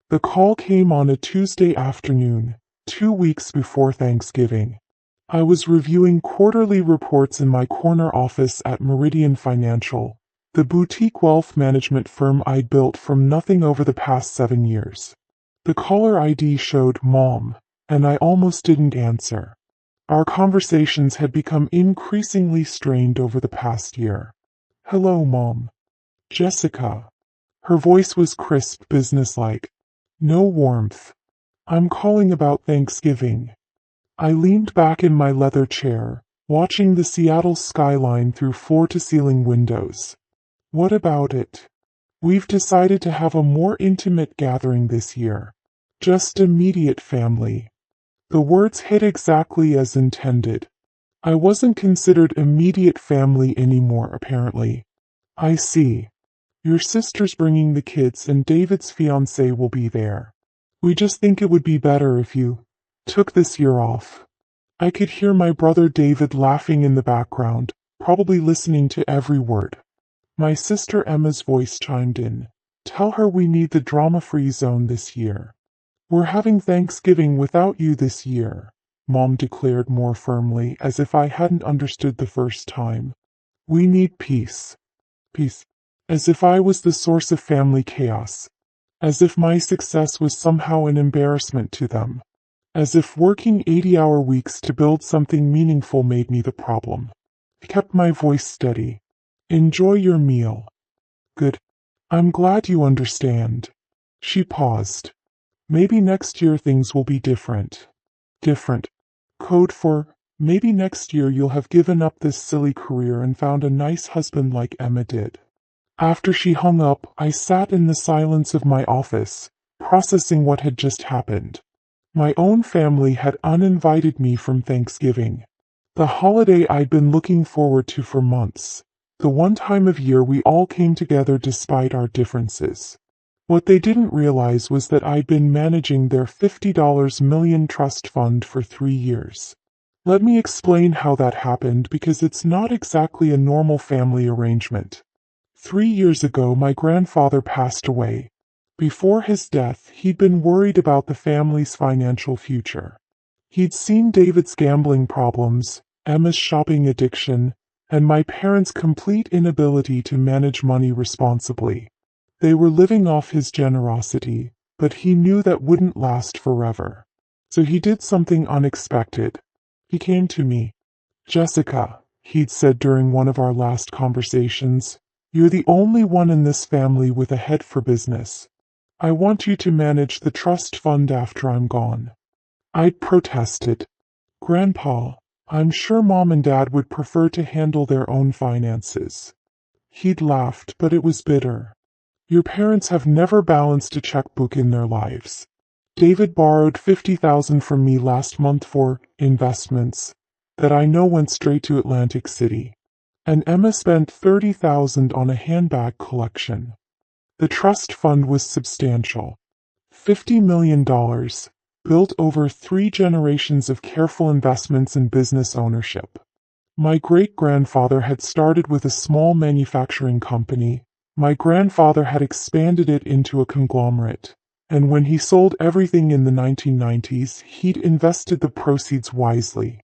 The call came on a Tuesday afternoon, 2 weeks before Thanksgiving. I was reviewing quarterly reports in my corner office at Meridian Financial, the boutique wealth management firm I'd built from nothing over the past 7 years. The caller ID showed Mom, and I almost didn't answer. Our conversations had become increasingly strained over the past year. "Hello, Mom." "Jessica." Her voice was crisp, businesslike. No warmth. "I'm calling about Thanksgiving." I leaned back in my leather chair, watching the Seattle skyline through floor-to-ceiling windows. "What about it?" "We've decided to have a more intimate gathering this year. Just immediate family." The words hit exactly as intended. I wasn't considered immediate family anymore, apparently. "I see. Your sister's bringing the kids and David's fiancé will be there. We just think it would be better if you took this year off." I could hear my brother David laughing in the background, probably listening to every word. My sister Emma's voice chimed in. "Tell her we need the drama-free zone this year." "We're having Thanksgiving without you this year," Mom declared more firmly, as if I hadn't understood the first time. "We need peace." Peace. As if I was the source of family chaos. As if my success was somehow an embarrassment to them. As if working 80-hour weeks to build something meaningful made me the problem. I kept my voice steady. "Enjoy your meal." "Good. I'm glad you understand." She paused. "Maybe next year things will be different." Different. Code for, maybe next year you'll have given up this silly career and found a nice husband like Emma did. After she hung up, I sat in the silence of my office, processing what had just happened. My own family had uninvited me from Thanksgiving. The holiday I'd been looking forward to for months. The one time of year we all came together despite our differences. What they didn't realize was that I'd been managing their $50 million trust fund for 3 years. Let me explain how that happened, because it's not exactly a normal family arrangement. 3 years ago, my grandfather passed away. Before his death, he'd been worried about the family's financial future. He'd seen David's gambling problems, Emma's shopping addiction, and my parents' complete inability to manage money responsibly. They were living off his generosity, but he knew that wouldn't last forever. So he did something unexpected. He came to me. "Jessica," he'd said during one of our last conversations, "you're the only one in this family with a head for business. I want you to manage the trust fund after I'm gone." I'd protested. "Grandpa, I'm sure Mom and Dad would prefer to handle their own finances." He'd laughed, but it was bitter. "Your parents have never balanced a checkbook in their lives. David borrowed $50,000 from me last month for investments that I know went straight to Atlantic City. And Emma spent $30,000 on a handbag collection. The trust fund was substantial. $50 million, built over 3 generations of careful investments and business ownership. My great-grandfather had started with a small manufacturing company. My grandfather had expanded it into a conglomerate. And when he sold everything in the 1990s, he'd invested the proceeds wisely.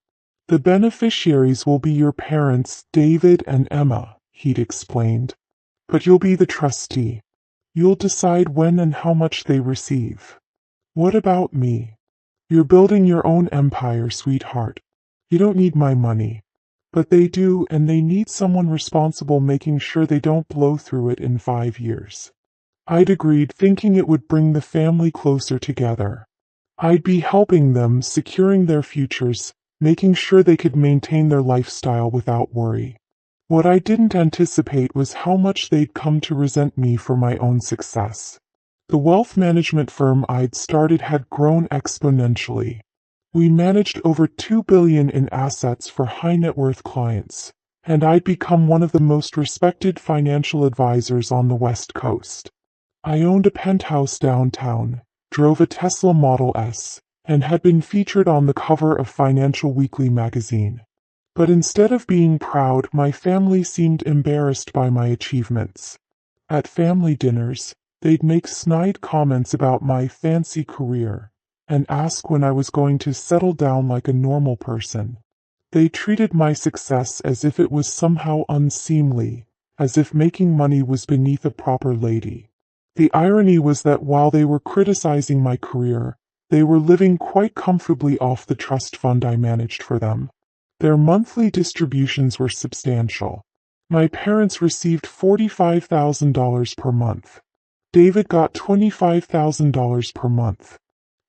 The beneficiaries will be your parents, David and Emma, he'd explained. But you'll be the trustee. You'll decide when and how much they receive. What about me? You're building your own empire, sweetheart. You don't need my money. But they do, and they need someone responsible making sure they don't blow through it in 5 years. I'd agreed, thinking it would bring the family closer together. I'd be helping them, securing their futures, making sure they could maintain their lifestyle without worry. What I didn't anticipate was how much they'd come to resent me for my own success. The wealth management firm I'd started had grown exponentially. We managed over $2 billion in assets for high-net-worth clients, and I'd become one of the most respected financial advisors on the West Coast. I owned a penthouse downtown, drove a Tesla Model S, and had been featured on the cover of Financial Weekly magazine. But instead of being proud, my family seemed embarrassed by my achievements. At family dinners, They'd make snide comments about my fancy career, and ask when I was going to settle down like a normal person. They treated my success as if it was somehow unseemly, as if making money was beneath a proper lady. The irony was that while they were criticizing my career, they were living quite comfortably off the trust fund I managed for them. Their monthly distributions were substantial. My parents received $45,000 per month. David got $25,000 per month.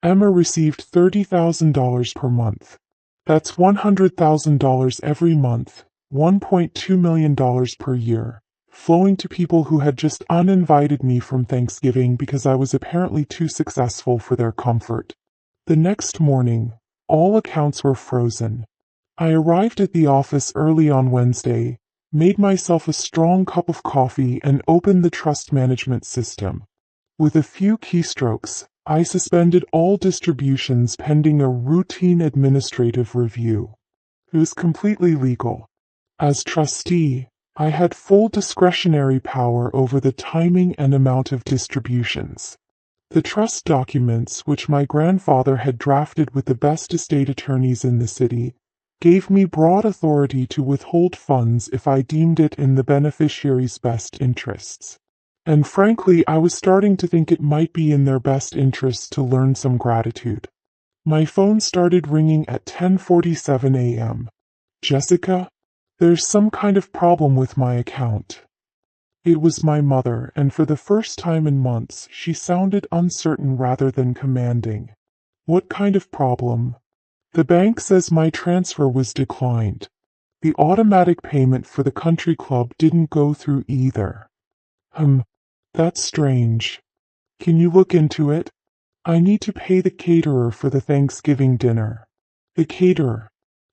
Emma received $30,000 per month. That's $100,000 every month, $1.2 million per year, flowing to people who had just uninvited me from Thanksgiving because I was apparently too successful for their comfort. The next morning, all accounts were frozen. I arrived at the office early on Wednesday, made myself a strong cup of coffee, and opened the trust management system. With a few keystrokes, I suspended all distributions pending a routine administrative review. It was completely legal. As trustee, I had full discretionary power over the timing and amount of distributions. The trust documents, which my grandfather had drafted with the best estate attorneys in the city, gave me broad authority to withhold funds if I deemed it in the beneficiary's best interests. And frankly, I was starting to think it might be in their best interests to learn some gratitude. My phone started ringing at 10:47 a.m. Jessica, there's some kind of problem with my account. It was my mother, and for the first time in months, she sounded uncertain rather than commanding. What kind of problem? The bank says my transfer was declined. The automatic payment for the country club didn't go through either. That's strange. Can you look into it? I need to pay the caterer for the Thanksgiving dinner. The caterer?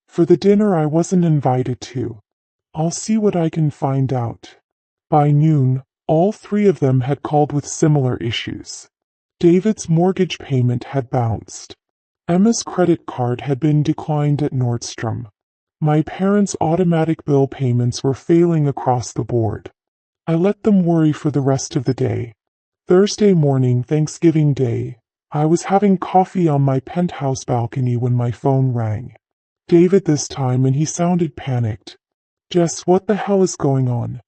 For the dinner I wasn't invited to. I'll see what I can find out. By noon, all three of them had called with similar issues. David's mortgage payment had bounced. Emma's credit card had been declined at Nordstrom. My parents' automatic bill payments were failing across the board. I let them worry for the rest of the day. Thursday morning, Thanksgiving Day, I was having coffee on my penthouse balcony when my phone rang. David this time, and he sounded panicked. Jess, what the hell is going on?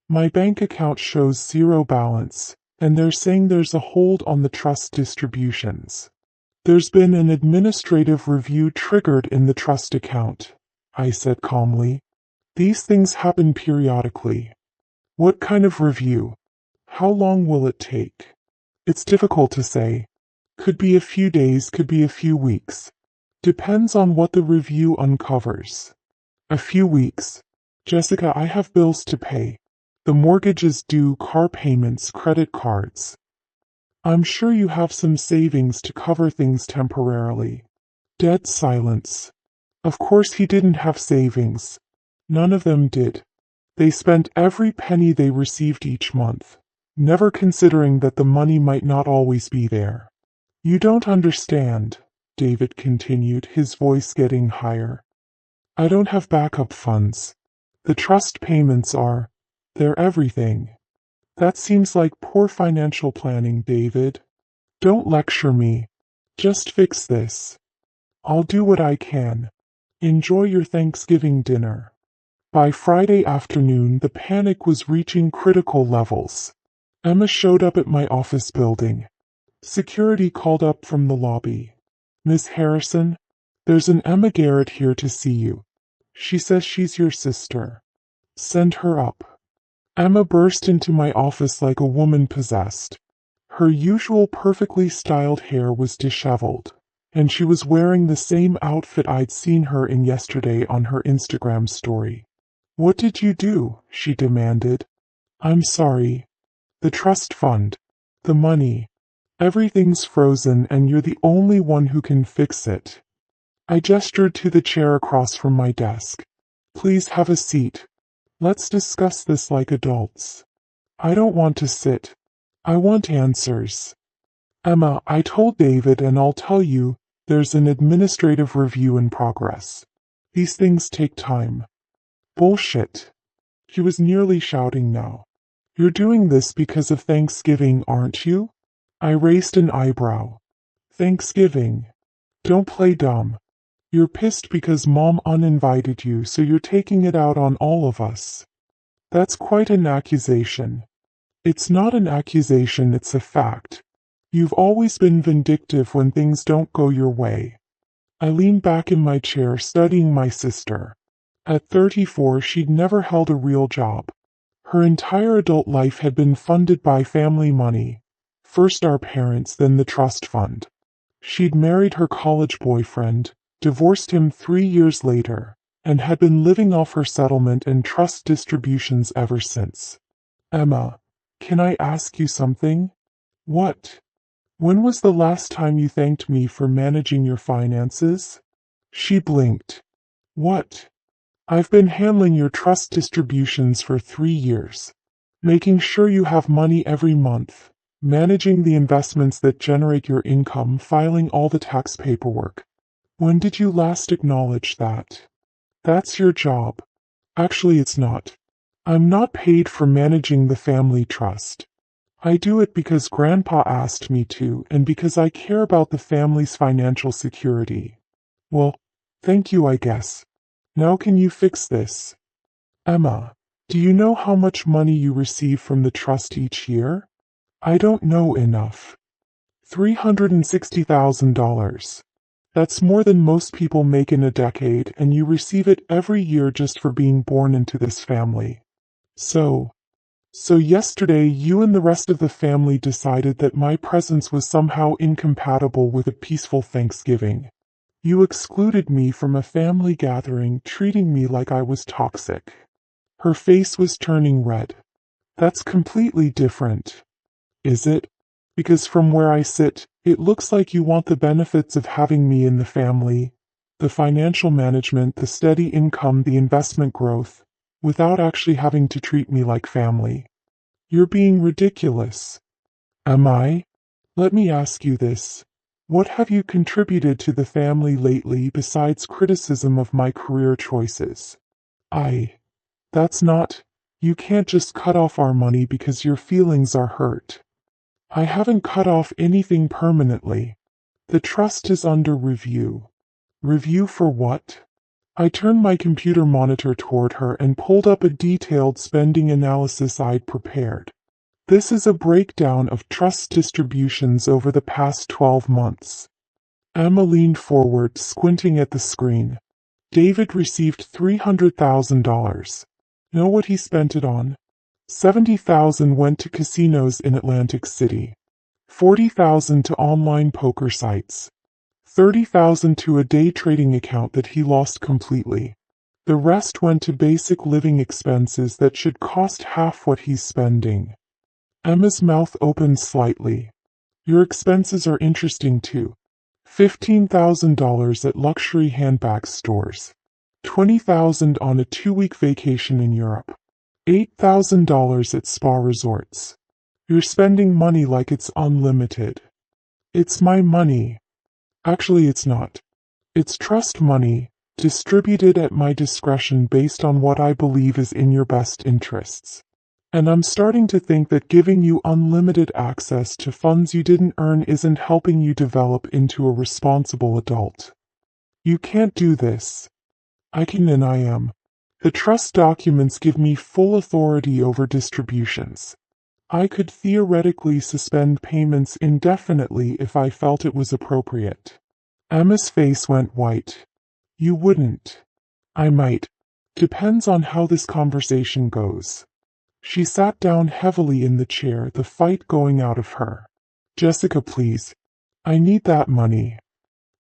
My bank account shows zero balance, and they're saying there's a hold on the trust distributions. There's been an administrative review triggered in the trust account, I said calmly. These things happen periodically. What kind of review? How long will it take? It's difficult to say. Could be a few days, could be a few weeks. Depends on what the review uncovers. A few weeks. Jessica, I have bills to pay. The mortgage is due, car payments, credit cards. I'm sure you have some savings to cover things temporarily. Dead silence. Of course he didn't have savings. None of them did. They spent every penny they received each month, never considering that the money might not always be there. You don't understand, David continued, his voice getting higher. I don't have backup funds. The trust payments they're everything. That seems like poor financial planning, David. Don't lecture me. Just fix this. I'll do what I can. Enjoy your Thanksgiving dinner. By Friday afternoon, the panic was reaching critical levels. Emma showed up at my office building. Security called up from the lobby. Miss Harrison, there's an Emma Garrett here to see you. She says she's your sister. Send her up. Emma burst into my office like a woman possessed. Her usual perfectly styled hair was disheveled, and she was wearing the same outfit I'd seen her in yesterday on her Instagram story. What did you do? She demanded. I'm sorry. The trust fund. The money. Everything's frozen and you're the only one who can fix it. I gestured to the chair across from my desk. Please have a seat. Let's discuss this like adults. I don't want to sit. I want answers. Emma, I told David, and I'll tell you, there's an administrative review in progress. These things take time. Bullshit. He was nearly shouting now. You're doing this because of Thanksgiving, aren't you? I raised an eyebrow. Thanksgiving. Don't play dumb. You're pissed because Mom uninvited you, so you're taking it out on all of us. That's quite an accusation. It's not an accusation, it's a fact. You've always been vindictive when things don't go your way. I leaned back in my chair studying my sister. At 34, she'd never held a real job. Her entire adult life had been funded by family money. First our parents, then the trust fund. She'd married her college boyfriend, divorced him 3 years later, and had been living off her settlement and trust distributions ever since. Emma, can I ask you something? What? When was the last time you thanked me for managing your finances? She blinked. What? I've been handling your trust distributions for 3 years. Making sure you have money every month. Managing the investments that generate your income, filing all the tax paperwork. When did you last acknowledge that? That's your job. Actually, it's not. I'm not paid for managing the family trust. I do it because Grandpa asked me to, and because I care about the family's financial security. Well, thank you, I guess. Now can you fix this? Emma, do you know how much money you receive from the trust each year? I don't know enough. $360,000. That's more than most people make in a decade, and you receive it every year just for being born into this family. So yesterday you and the rest of the family decided that my presence was somehow incompatible with a peaceful Thanksgiving. You excluded me from a family gathering, treating me like I was toxic. Her face was turning red. That's completely different. Is it? Because from where I sit, it looks like you want the benefits of having me in the family, the financial management, the steady income, the investment growth, without actually having to treat me like family. You're being ridiculous. Am I? Let me ask you this. What have you contributed to the family lately besides criticism of my career choices? That's not. You can't just cut off our money because your feelings are hurt. I haven't cut off anything permanently. The trust is under review. Review for what? I turned my computer monitor toward her and pulled up a detailed spending analysis I'd prepared. This is a breakdown of trust distributions over the past 12 months. Emma leaned forward, squinting at the screen. David received $300,000. Know what he spent it on? $70,000 went to casinos in Atlantic City. $40,000 to online poker sites. $30,000 to a day trading account that he lost completely. The rest went to basic living expenses that should cost half what he's spending. Emma's mouth opened slightly. Your expenses are interesting too. $15,000 at luxury handbag stores. $20,000 on a 2-week vacation in Europe. $8,000 at spa resorts. You're spending money like it's unlimited. It's my money. Actually, it's not. It's trust money, distributed at my discretion based on what I believe is in your best interests. And I'm starting to think that giving you unlimited access to funds you didn't earn isn't helping you develop into a responsible adult. You can't do this. I can and I am. The trust documents give me full authority over distributions. I could theoretically suspend payments indefinitely if I felt it was appropriate. Emma's face went white. You wouldn't. I might. Depends on how this conversation goes. She sat down heavily in the chair, the fight going out of her. Jessica, please. I need that money.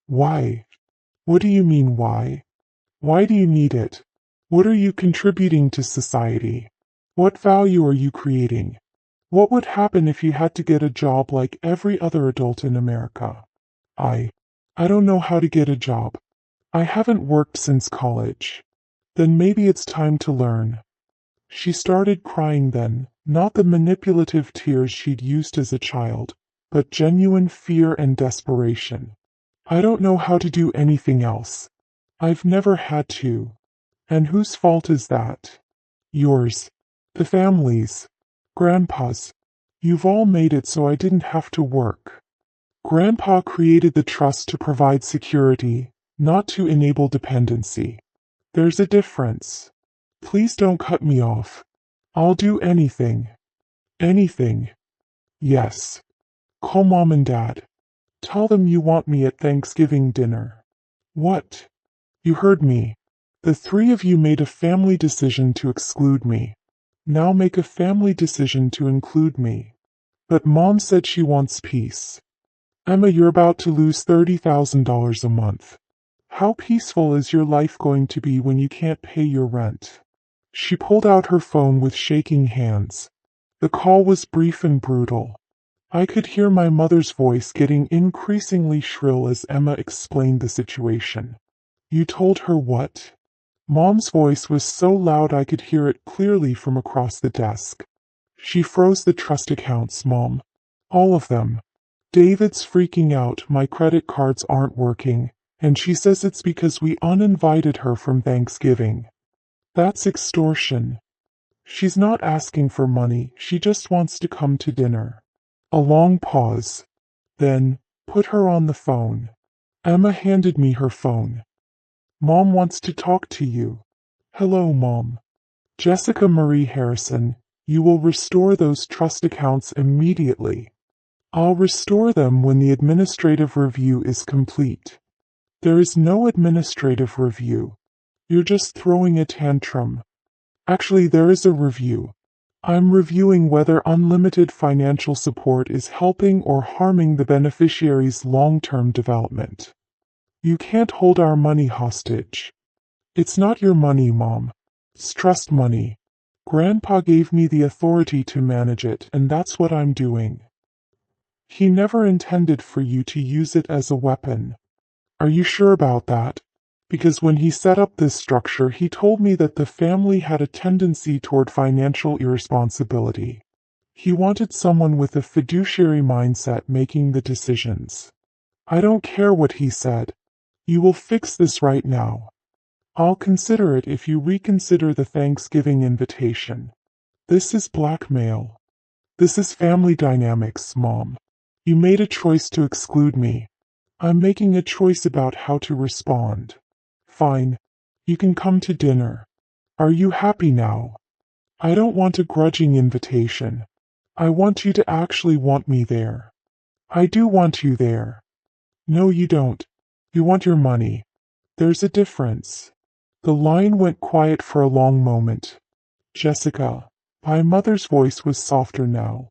Why? What do you mean, why? Why do you need it? What are you contributing to society? What value are you creating? What would happen if you had to get a job like every other adult in America? I don't know how to get a job. I haven't worked since college. Then maybe it's time to learn. She started crying then, not the manipulative tears she'd used as a child, but genuine fear and desperation. I don't know how to do anything else. I've never had to. And whose fault is that? Yours. The family's. Grandpas. You've all made it so I didn't have to work. Grandpa created the trust to provide security, not to enable dependency. There's a difference. Please don't cut me off. I'll do anything. Anything. Yes. Call Mom and Dad. Tell them you want me at Thanksgiving dinner. What? You heard me. The three of you made a family decision to exclude me. Now make a family decision to include me. But Mom said she wants peace. Emma, you're about to lose $30,000 a month. How peaceful is your life going to be when you can't pay your rent? She pulled out her phone with shaking hands. The call was brief and brutal. I could hear my mother's voice getting increasingly shrill as Emma explained the situation. You told her what? Mom's voice was so loud I could hear it clearly from across the desk. She froze the trust accounts, Mom. All of them. David's freaking out, my credit cards aren't working, and she says it's because we uninvited her from Thanksgiving. That's extortion. She's not asking for money, she just wants to come to dinner. A long pause. Then, put her on the phone. Emma handed me her phone. Mom wants to talk to you. Hello, Mom. Jessica Marie Harrison, you will restore those trust accounts immediately. I'll restore them when the administrative review is complete. There is no administrative review. You're just throwing a tantrum. Actually, there is a review. I'm reviewing whether unlimited financial support is helping or harming the beneficiary's long-term development. You can't hold our money hostage. It's not your money, Mom. It's trust money. Grandpa gave me the authority to manage it, and that's what I'm doing. He never intended for you to use it as a weapon. Are you sure about that? Because when he set up this structure, he told me that the family had a tendency toward financial irresponsibility. He wanted someone with a fiduciary mindset making the decisions. I don't care what he said. You will fix this right now. I'll consider it if you reconsider the Thanksgiving invitation. This is blackmail. This is family dynamics, Mom. You made a choice to exclude me. I'm making a choice about how to respond. Fine. You can come to dinner. Are you happy now? I don't want a grudging invitation. I want you to actually want me there. I do want you there. No, you don't. You want your money. There's a difference. The line went quiet for a long moment. Jessica. My mother's voice was softer now.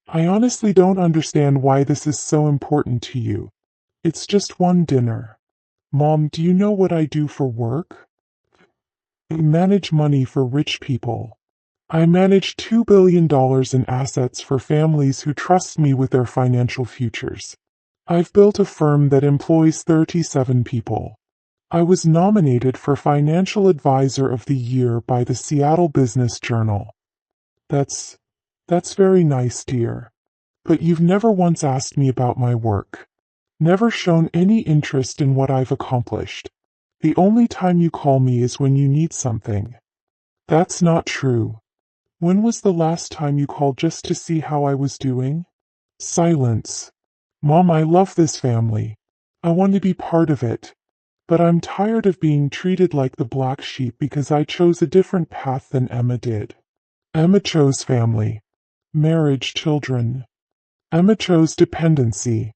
I honestly don't understand why this is so important to you. It's just one dinner. Mom, do you know what I do for work? I manage money for rich people. I manage $2 billion in assets for families who trust me with their financial futures. I've built a firm that employs 37 people. I was nominated for Financial Advisor of the Year by the Seattle Business Journal. That's very nice, dear. But you've never once asked me about my work. Never shown any interest in what I've accomplished. The only time you call me is when you need something. That's not true. When was the last time you called just to see how I was doing? Silence. Mom, I love this family. I want to be part of it. But I'm tired of being treated like the black sheep because I chose a different path than Emma did. Emma chose family, marriage, children. Emma chose dependency.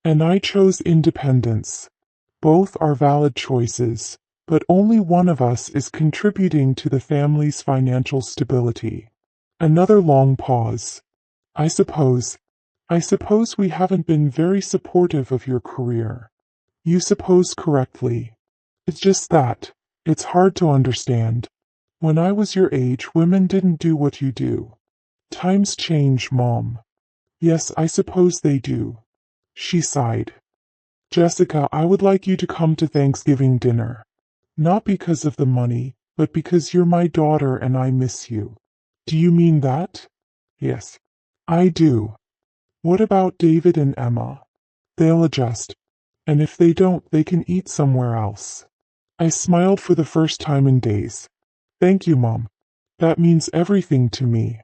And I chose independence. Both are valid choices, but only one of us is contributing to the family's financial stability. Another long pause. I suppose we haven't been very supportive of your career. You suppose correctly. It's just that, it's hard to understand. When I was your age, women didn't do what you do. Times change, Mom. Yes, I suppose they do. She sighed. Jessica, I would like you to come to Thanksgiving dinner. Not because of the money, but because you're my daughter and I miss you. Do you mean that? Yes. I do. What about David and Emma? They'll adjust. And if they don't, they can eat somewhere else. I smiled for the first time in days. Thank you, Mom. That means everything to me.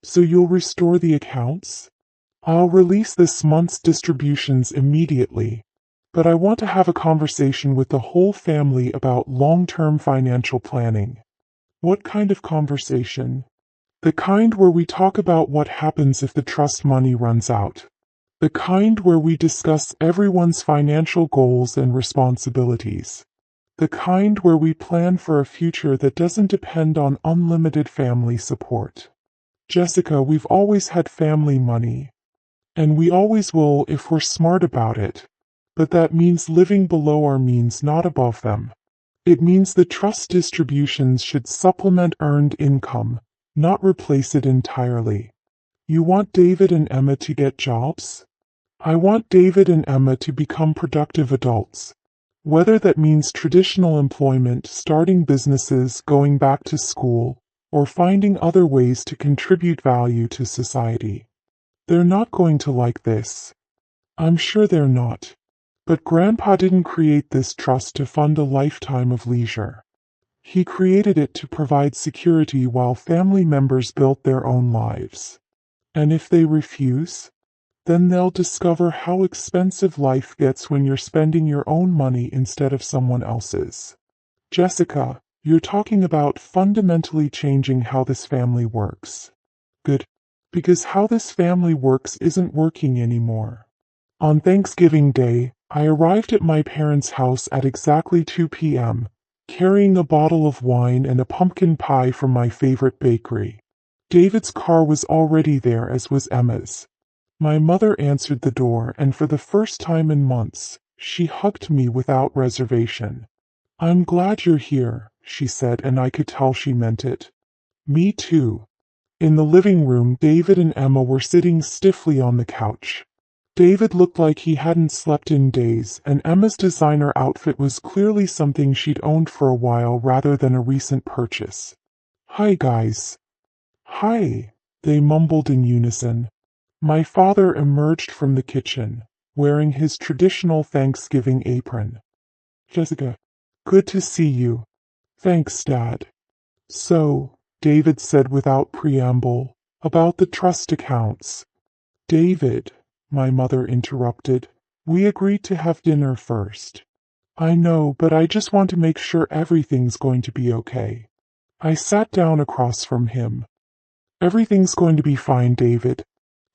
So you'll restore the accounts? I'll release this month's distributions immediately. But I want to have a conversation with the whole family about long-term financial planning. What kind of conversation? The kind where we talk about what happens if the trust money runs out. The kind where we discuss everyone's financial goals and responsibilities. The kind where we plan for a future that doesn't depend on unlimited family support. Jessica, we've always had family money. And we always will if we're smart about it. But that means living below our means, not above them. It means the trust distributions should supplement earned income, not replace it entirely. You want David and Emma to get jobs? I want David and Emma to become productive adults. Whether that means traditional employment, starting businesses, going back to school, or finding other ways to contribute value to society. They're not going to like this. I'm sure they're not. But Grandpa didn't create this trust to fund a lifetime of leisure. He created it to provide security while family members built their own lives. And if they refuse, then they'll discover how expensive life gets when you're spending your own money instead of someone else's. Jessica, you're talking about fundamentally changing how this family works. Good. Because how this family works isn't working anymore. On Thanksgiving Day, I arrived at my parents' house at exactly 2 p.m., carrying a bottle of wine and a pumpkin pie from my favorite bakery. David's car was already there, as was Emma's. My mother answered the door, and for the first time in months, she hugged me without reservation. "I'm glad you're here," she said, and I could tell she meant it. Me too. In the living room, David and Emma were sitting stiffly on the couch. David looked like he hadn't slept in days, and Emma's designer outfit was clearly something she'd owned for a while rather than a recent purchase. "Hi, guys." "Hi," they mumbled in unison. My father emerged from the kitchen, wearing his traditional Thanksgiving apron. "Jessica, good to see you." "Thanks, Dad." "So," David said without preamble, "about the trust accounts." "David," my mother interrupted, "we agreed to have dinner first." "I know, but I just want to make sure everything's going to be okay." I sat down across from him. "Everything's going to be fine, David.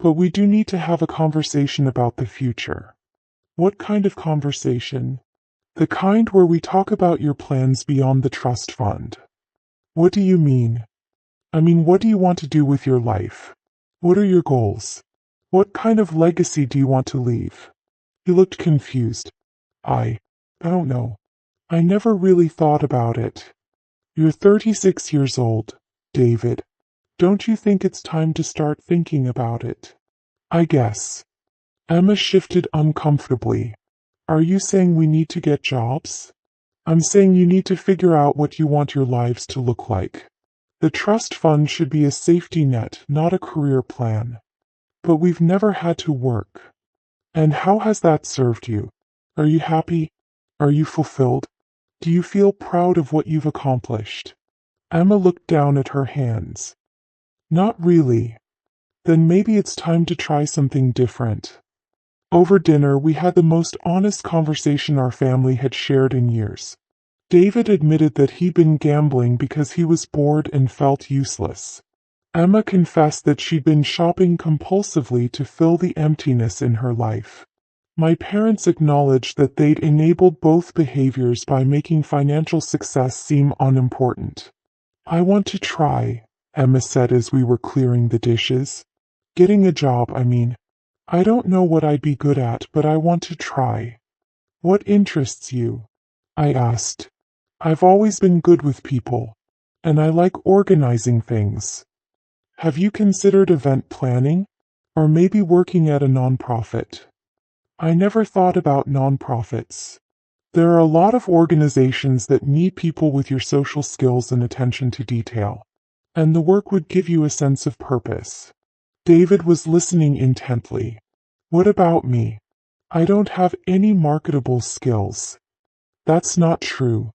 But we do need to have a conversation about the future." "What kind of conversation?" "The kind where we talk about your plans beyond the trust fund." "What do you mean?" "I mean, what do you want to do with your life? What are your goals? What kind of legacy do you want to leave?" He looked confused. I don't know. I never really thought about it." "You're 36 years old, David. Don't you think it's time to start thinking about it?" "I guess." Emma shifted uncomfortably. "Are you saying we need to get jobs?" "I'm saying you need to figure out what you want your lives to look like. The trust fund should be a safety net, not a career plan." "But we've never had to work." "And how has that served you? Are you happy? Are you fulfilled? Do you feel proud of what you've accomplished?" Emma looked down at her hands. "Not really." "Then maybe it's time to try something different." Over dinner, we had the most honest conversation our family had shared in years. David admitted that he'd been gambling because he was bored and felt useless. Emma confessed that she'd been shopping compulsively to fill the emptiness in her life. My parents acknowledged that they'd enabled both behaviors by making financial success seem unimportant. "I want to try," Emma said as we were clearing the dishes. "Getting a job, I mean. I don't know what I'd be good at, but I want to try." "What interests you?" I asked. "I've always been good with people, and I like organizing things." "Have you considered event planning? Or maybe working at a nonprofit?" "I never thought about nonprofits. There are a lot of organizations that need people with your social skills and attention to detail. And the work would give you a sense of purpose." David was listening intently. "What about me? I don't have any marketable skills." "That's not true.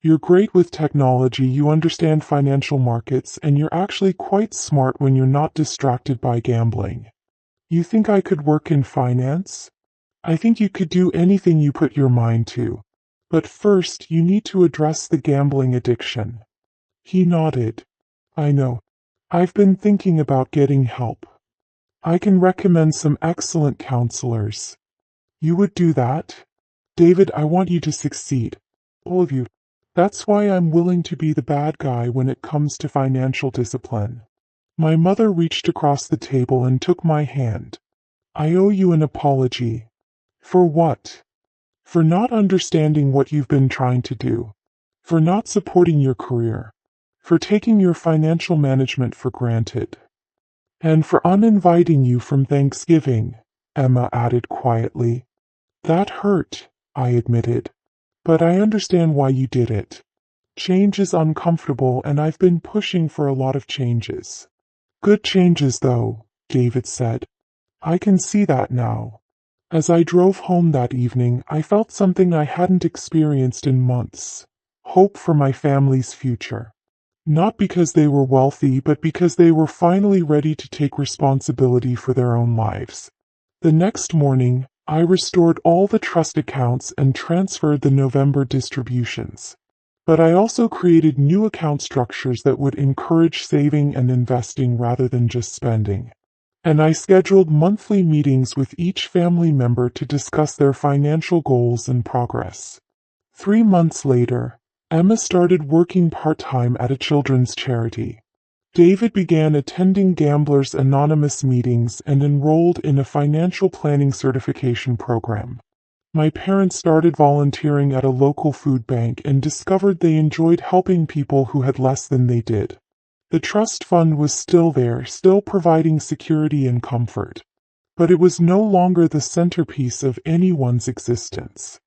You're great with technology, you understand financial markets, and you're actually quite smart when you're not distracted by gambling. You think I could work in finance? I think you could do anything you put your mind to. But first, you need to address the gambling addiction. He nodded. I know. I've been thinking about getting help. I can recommend some excellent counselors. You would do that? David, I want you to succeed. All of you. That's why I'm willing to be the bad guy when it comes to financial discipline. My mother reached across the table and took my hand. I owe you an apology. For what? For not understanding what you've been trying to do. For not supporting your career. For taking your financial management for granted. And for uninviting you from Thanksgiving, Emma added quietly. That hurt, I admitted. But I understand why you did it. Change is uncomfortable and I've been pushing for a lot of changes. Good changes though, David said. I can see that now. As I drove home that evening, I felt something I hadn't experienced in months. Hope for my family's future. Not because they were wealthy, but because they were finally ready to take responsibility for their own lives. The next morning, I restored all the trust accounts and transferred the November distributions. But I also created new account structures that would encourage saving and investing rather than just spending. And I scheduled monthly meetings with each family member to discuss their financial goals and progress. 3 months later, Emma started working part-time at a children's charity. David began attending Gamblers Anonymous meetings and enrolled in a financial planning certification program. My parents started volunteering at a local food bank and discovered they enjoyed helping people who had less than they did. The trust fund was still there, still providing security and comfort. But it was no longer the centerpiece of anyone's existence.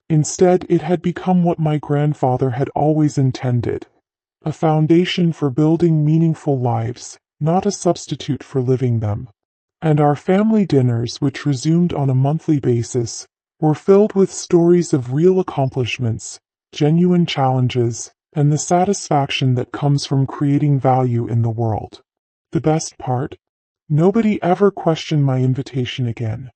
Instead, it had become what my grandfather had always intended. A foundation for building meaningful lives, not a substitute for living them. And our family dinners, which resumed on a monthly basis, were filled with stories of real accomplishments, genuine challenges, and the satisfaction that comes from creating value in the world. The best part? Nobody ever questioned my invitation again.